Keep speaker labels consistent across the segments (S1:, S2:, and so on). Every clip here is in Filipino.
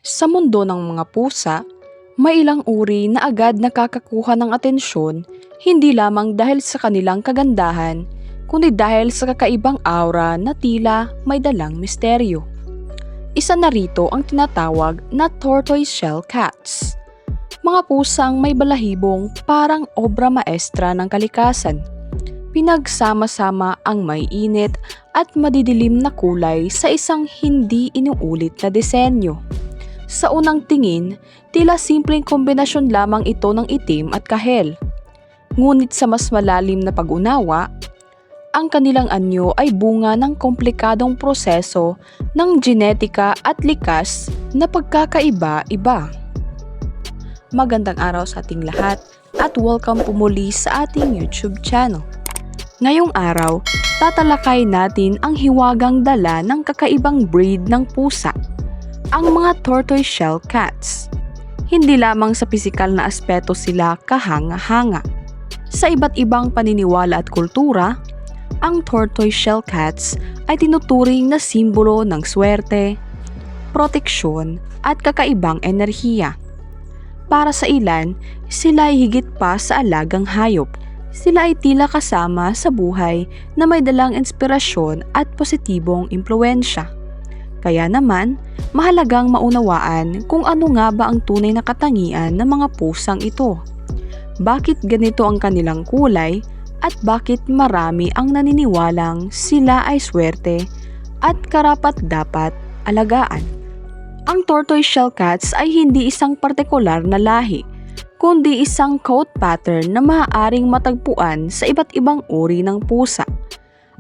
S1: Sa mundo ng mga pusa, may ilang uri na agad nakakakuha ng atensyon hindi lamang dahil sa kanilang kagandahan, kundi dahil sa kakaibang aura na tila may dalang misteryo. Isa na rito ang tinatawag na tortoiseshell cats. Mga pusang may balahibong parang obra maestra ng kalikasan. Pinagsama-sama ang may init at madidilim na kulay sa isang hindi inuulit na disenyo. Sa unang tingin, tila simpleng kombinasyon lamang ito ng itim at kahel. Ngunit sa mas malalim na pag-unawa, ang kanilang anyo ay bunga ng komplikadong proseso ng genetika at likas na pagkakaiba-iba. Magandang araw sa ating lahat at welcome po muli sa ating YouTube channel. Ngayong araw, tatalakay natin ang hiwagang dala ng kakaibang breed ng pusa, ang mga tortoiseshell cats. Hindi lamang sa pisikal na aspeto sila kahanga-hanga. Sa iba't ibang paniniwala at kultura, ang tortoiseshell cats ay tinuturing na simbolo ng swerte, proteksyon at kakaibang enerhiya. Para sa ilan, sila ay higit pa sa alagang hayop. Sila ay tila kasama sa buhay na may dalang inspirasyon at positibong impluensya. Kaya naman, mahalagang maunawaan kung ano nga ba ang tunay na katangian ng mga pusang ito. Bakit ganito ang kanilang kulay at bakit marami ang naniniwalang sila ay swerte at karapat-dapat alagaan. Ang tortoiseshell cats ay hindi isang partikular na lahi, kundi isang coat pattern na maaaring matagpuan sa iba't ibang uri ng pusa.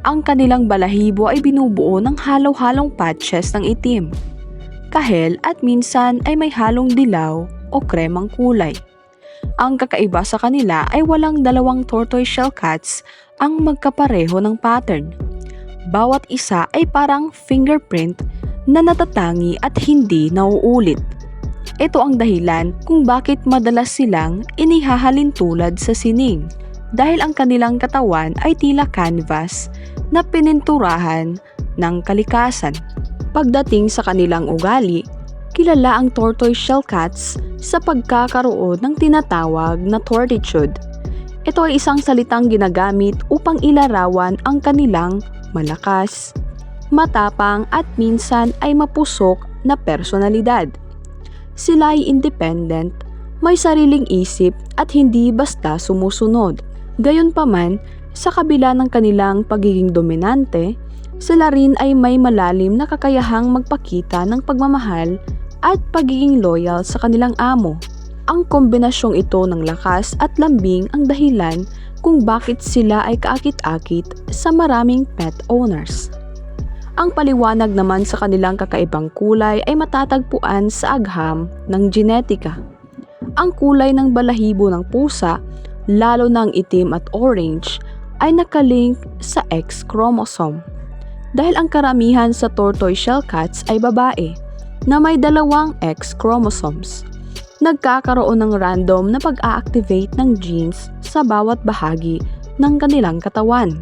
S1: Ang kanilang balahibo ay binubuo ng halo-halong patches ng itim, kahel at minsan ay may halong dilaw o kremang kulay. Ang kakaiba sa kanila ay walang dalawang tortoiseshell cats ang magkapareho ng pattern. Bawat isa ay parang fingerprint na natatangi at hindi nauulit. Ito ang dahilan kung bakit madalas silang inihahalin tulad sa sining, dahil ang kanilang katawan ay tila canvas na pininturahan ng kalikasan. Pagdating sa kanilang ugali, kilala ang tortoiseshell cats sa pagkakaroon ng tinatawag na tortitude. Ito ay isang salitang ginagamit upang ilarawan ang kanilang malakas, matapang at minsan ay mapusok na personalidad. Sila ay independent, may sariling isip at hindi basta sumusunod. Gayunpaman, sa kabila ng kanilang pagiging dominante, sila rin ay may malalim na kakayahang magpakita ng pagmamahal at pagiging loyal sa kanilang amo. Ang kombinasyong ito ng lakas at lambing ang dahilan kung bakit sila ay kaakit-akit sa maraming pet owners. Ang paliwanag naman sa kanilang kakaibang kulay ay matatagpuan sa agham ng genetika. Ang kulay ng balahibo ng pusa, lalo na ang itim at orange, ay nakalink sa X chromosome. Dahil ang karamihan sa tortoiseshell cats ay babae na may dalawang X chromosomes, nagkakaroon ng random na pag-a-activate ng genes sa bawat bahagi ng kanilang katawan.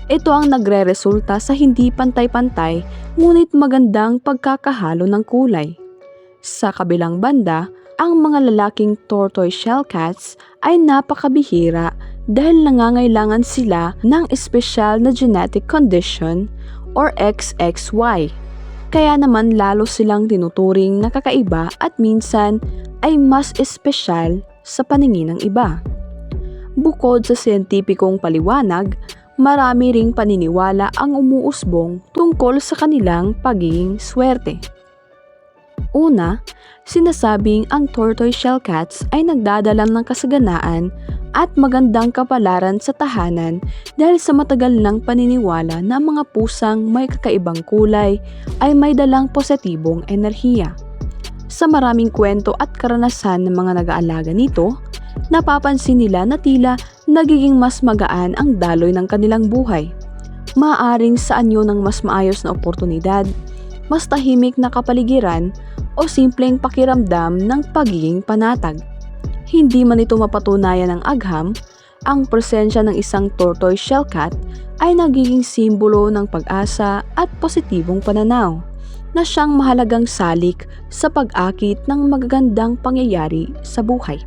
S1: Ito ang nagre-resulta sa hindi pantay-pantay ngunit magandang pagkakahalo ng kulay. Sa kabilang banda, ang mga lalaking tortoiseshell cats ay napakabihira dahil nangangailangan sila ng espesyal na genetic condition or XXY. Kaya naman lalo silang tinuturing na kakaiba at minsan ay mas espesyal sa paningin ng iba. Bukod sa siyentipikong paliwanag, marami ring paniniwala ang umuusbong tungkol sa kanilang pagiging swerte. Una, sinasabing ang tortoiseshell cats ay nagdadala ng kasaganaan at magandang kapalaran sa tahanan dahil sa matagal ng paniniwala na ang mga pusang may kakaibang kulay ay may dalang positibong enerhiya. Sa maraming kwento at karanasan ng mga nag-aalaga nito, napapansin nila na tila nagiging mas magaan ang daloy ng kanilang buhay. Maaaring sa anyo ng mas maayos na oportunidad, mas tahimik na kapaligiran o simpleng pakiramdam ng pagiging panatag. Hindi man ito mapatunayan ng agham, ang presensya ng isang tortoiseshell cat ay nagiging simbolo ng pag-asa at positibong pananaw. na siyang mahalagang salik sa pag-akit ng magagandang pangyayari sa buhay.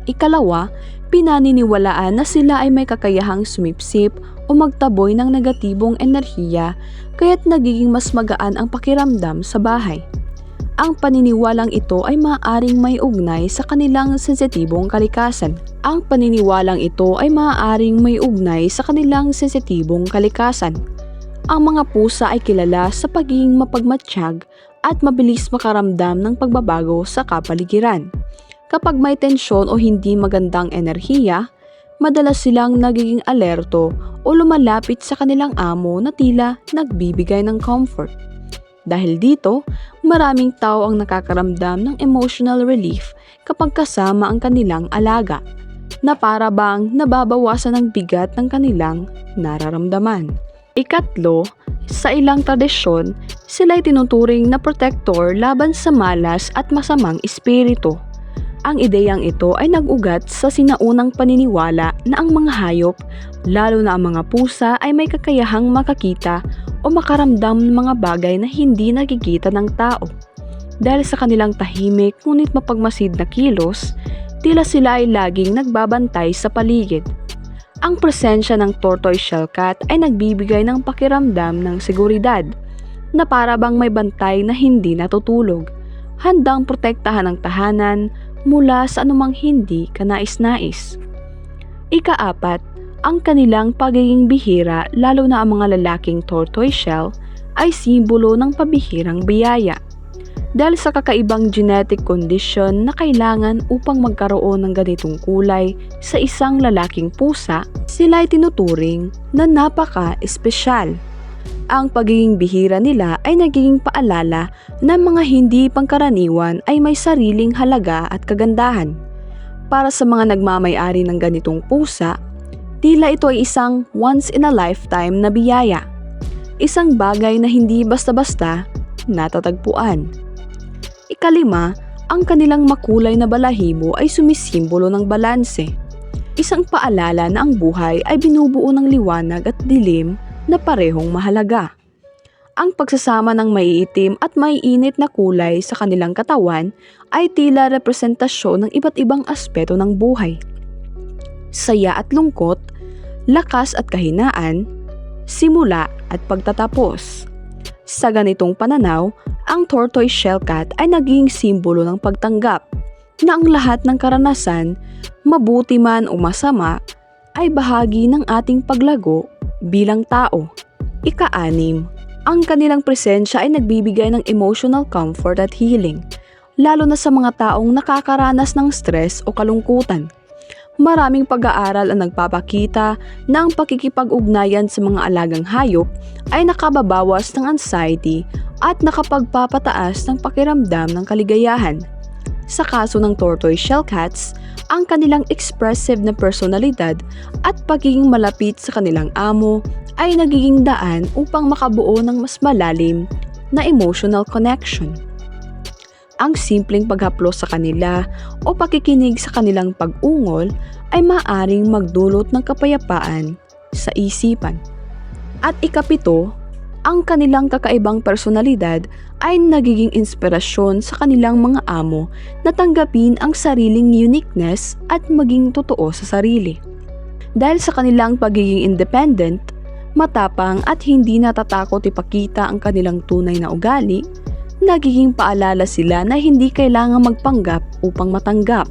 S1: Ikalawa, pinaniniwalaan na sila ay may kakayahang sumipsip o magtaboy ng negatibong enerhiya kaya't nagiging mas magaan ang pakiramdam sa bahay. Ang paniniwalang ito ay maaaring may ugnay sa kanilang sensitibong kalikasan. Ang paniniwalang ito ay maaaring may ugnay sa kanilang sensitibong kalikasan. Ang mga pusa ay kilala sa pagiging mapagmatsyag at mabilis makaramdam ng pagbabago sa kapaligiran. Kapag may tensyon o hindi magandang enerhiya, madalas silang nagiging alerto o lumalapit sa kanilang amo na tila nagbibigay ng comfort. Dahil dito, maraming tao ang nakakaramdam ng emotional relief kapag kasama ang kanilang alaga, na para bang nababawasan ang bigat ng kanilang nararamdaman. Ikatlo, sa ilang tradisyon, sila'y tinuturing na protector laban sa malas at masamang espiritu. Ang ideyang ito ay nag-ugat sa sinaunang paniniwala na ang mga hayop, lalo na ang mga pusa, ay may kakayahang makakita o makaramdam ng mga bagay na hindi nakikita ng tao. Dahil sa kanilang tahimik ngunit mapagmasid na kilos, tila sila ay laging nagbabantay sa paligid. Ang presensya ng tortoise shell cat ay nagbibigay ng pakiramdam ng seguridad, na para bang may bantay na hindi natutulog, handang protektahan ang tahanan mula sa anumang hindi kanais-nais. Ikaapat, ang kanilang pagiging bihira, lalo na ang mga lalaking tortoise shell, ay simbolo ng pabihirang biyaya. Dahil sa kakaibang genetic condition na kailangan upang magkaroon ng ganitong kulay sa isang lalaking pusa, sila ay tinuturing na napaka-espesyal. Ang pagiging bihira nila ay nagiging paalala na mga hindi pangkaraniwan ay may sariling halaga at kagandahan. Para sa mga nagmamay-ari ng ganitong pusa, tila ito ay isang once-in-a-lifetime na biyaya. Isang bagay na hindi basta-basta natatagpuan. Ikalima, ang kanilang makulay na balahibo ay sumisimbolo ng balanse. Isang paalala na ang buhay ay binubuo ng liwanag at dilim na parehong mahalaga. Ang pagsasama ng maiitim at maiinit na kulay sa kanilang katawan ay tila representasyon ng iba't ibang aspeto ng buhay. Saya at lungkot, lakas at kahinaan, simula at pagtatapos. Sa ganitong pananaw, ang tortoise shell cat ay naging simbolo ng pagtanggap na ang lahat ng karanasan, mabuti man o masama, ay bahagi ng ating paglago bilang tao. Ika-anim, ang kanilang presensya ay nagbibigay ng emotional comfort at healing, lalo na sa mga taong nakakaranas ng stress o kalungkutan. Maraming pag-aaral ang nagpapakita na ang pakikipag-ugnayan sa mga alagang hayop ay nakababawas ng anxiety at nakapagpapataas ng pakiramdam ng kaligayahan. Sa kaso ng tortoise shell cats, ang kanilang expressive na personalidad at pagiging malapit sa kanilang amo ay nagiging daan upang makabuo ng mas malalim na emotional connection. Ang simpleng paghaplos sa kanila o pakikinig sa kanilang pag-ungol ay maaaring magdulot ng kapayapaan sa isipan. At ikapito, ang kanilang kakaibang personalidad ay nagiging inspirasyon sa kanilang mga amo na tanggapin ang sariling uniqueness at maging totoo sa sarili. Dahil sa kanilang pagiging independent, matapang at hindi natatakot ipakita ang kanilang tunay na ugali, nagiging paalala sila na hindi kailangang magpanggap upang matanggap.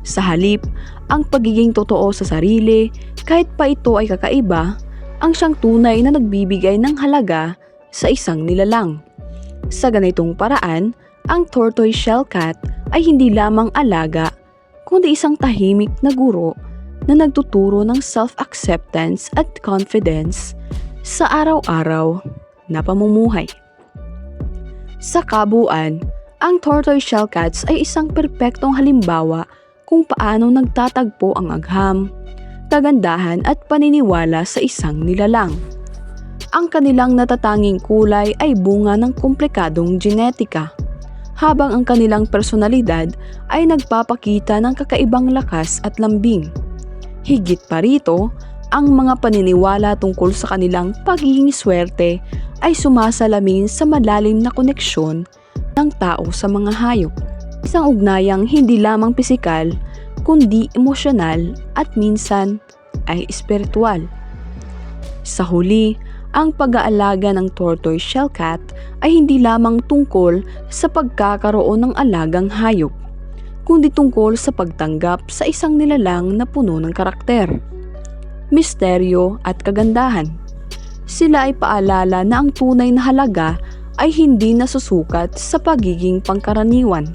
S1: Sa halip, ang pagiging totoo sa sarili, kahit pa ito ay kakaiba, ang siyang tunay na nagbibigay ng halaga sa isang nilalang. Sa ganitong paraan, ang tortoise shell cat ay hindi lamang alaga, kundi isang tahimik na guro na nagtuturo ng self-acceptance at confidence sa araw-araw na pamumuhay. Sa kabuuan, ang tortoise shell cats ay isang perpektong halimbawa kung paano nagtatagpo ang agham, kagandahan at paniniwala sa isang nilalang. Ang kanilang natatanging kulay ay bunga ng komplikadong genetika, habang ang kanilang personalidad ay nagpapakita ng kakaibang lakas at lambing. Higit pa rito, ang mga paniniwala tungkol sa kanilang pagiging swerte ay sumasalamin sa malalim na koneksyon ng tao sa mga hayop. Isang ugnayang hindi lamang pisikal, kundi emosyonal at minsan ay espiritual. Sa huli, ang pag-aalaga ng tortoise shell cat ay hindi lamang tungkol sa pagkakaroon ng alagang hayop, kundi tungkol sa pagtanggap sa isang nilalang na puno ng karakter, misteryo at kagandahan. Sila ay paalala na ang tunay na halaga ay hindi nasusukat sa pagiging pangkaraniwan,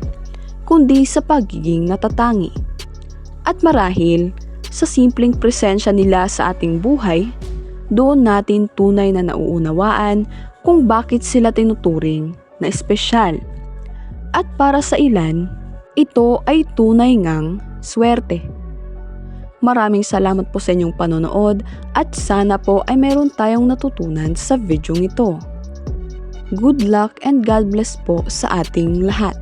S1: kundi sa pagiging natatangi. At marahil, sa simpleng presensya nila sa ating buhay, doon natin tunay na nauunawaan kung bakit sila tinuturing na espesyal. At para sa ilan, ito ay tunay ngang swerte. Maraming salamat po sa inyong panonood at sana po ay meron tayong natutunan sa videong ito. Good luck and God bless po sa ating lahat.